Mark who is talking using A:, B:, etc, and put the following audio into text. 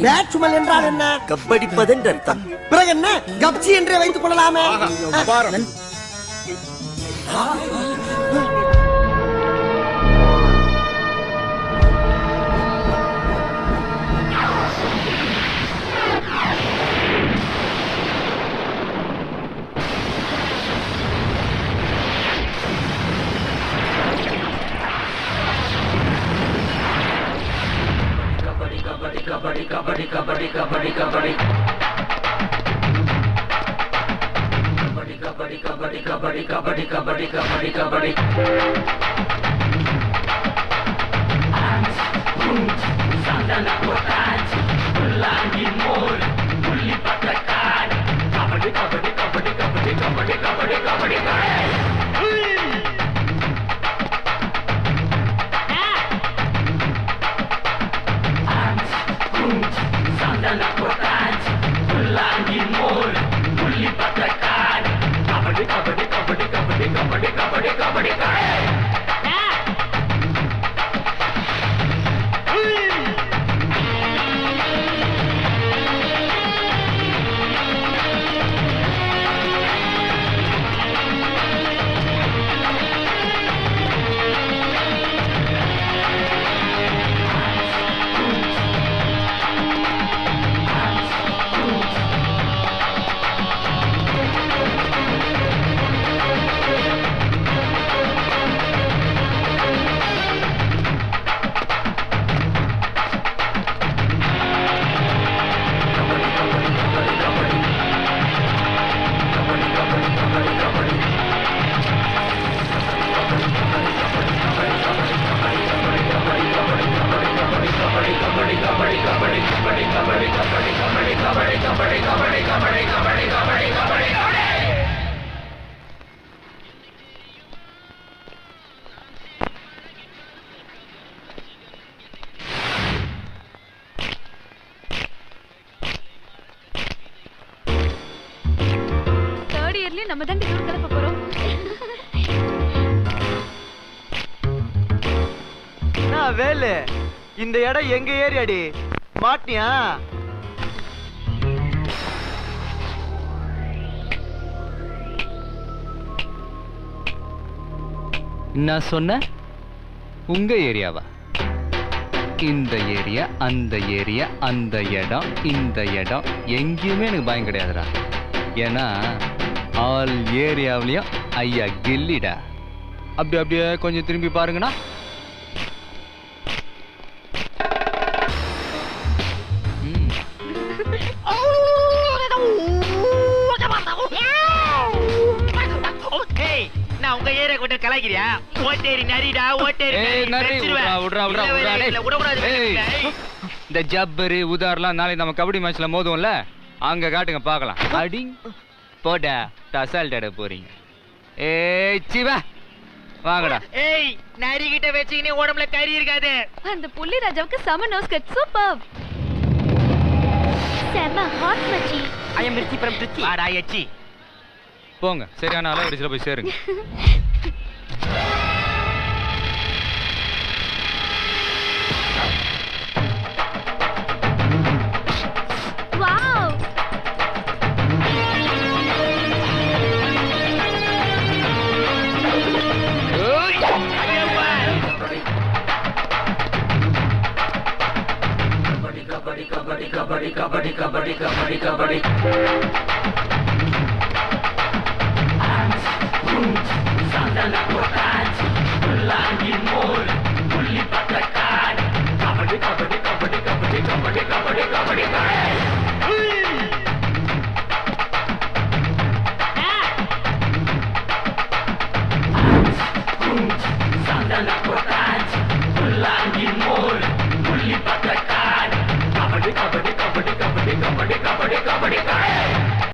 A: Batsman என்றால் என்ன?
B: கப்படிப்பதென்று அர்த்தம்.
A: பிறகு என்ன கப்சி என்றே வைத்துக் கொள்ளலாமே.
C: கபடி கபடி கபடி கபடி கபடி கபடி கபடி கபடி கபடி கபடி கபடி கபடி சந்தன கொட்டாச்சி புல்லாங்கி மோர் புள்ளி பட்டக்காரி கபடி கபடி கபடி கபடி கபடி கபடி கபடி சந்தன கொட்டாச்சி புல்லாங்கி மோர் புள்ளி பட்டக்காரி கபடி கபடி கபடி கபடி கபடி கபடி கபடி
D: நம்ம தான் டூர் கிளம்ப போறோம்.
E: நான் வேலு, இந்த இடம் எங்க ஏரியாடி? மாட்டியா?
F: நான் சொன்ன உங்க ஏரியாவா? இந்த ஏரியா, அந்த ஏரியா, அந்த இடம், இந்த இடம் எங்கேயுமே எனக்கு பயம் கிடையாதுடா. ஏன்னா ஆல் ஏரியாவிலையும் ஐயா கில்லிடா. அப்படி அப்படியே கொஞ்சம் திரும்பி பாருங்கண்ணா.
E: நான் உங்க ஏரியா கூட கலாய்க்கிறியா? ஓட்டேரி நரிடா, ஓட்டேரி நரி.
F: இந்த ஜப்பரு உதாரெல்லாம் நாளைக்கு நம்ம கபடி மேட்ச்ல மோதுவோம்ல, அங்க காட்டுங்க பார்க்கலாம். அடி போடா, அசால்ட் ஆட போறீங்க. ஏய் சிவா வாங்கடா.
E: ஏய் நரி கிட்ட வெச்சிக்கினே உடம்புல கறி இருக்காது.
D: அந்த புள்ளி ராஜாவுக்கு செம நோஸ் கட், சூப்பர். செம ஹாட் மச்சி.
E: ஐ அம் மிர்ச்சி ஃப்ரம் திருச்சி. ஆடா எச்சி.
F: போங்க, சரியான அலவரிச்சில போய் சேருங்க.
D: வாவ்.
C: கபடி கபடி கபடி கபடி கபடி கபடி கபடி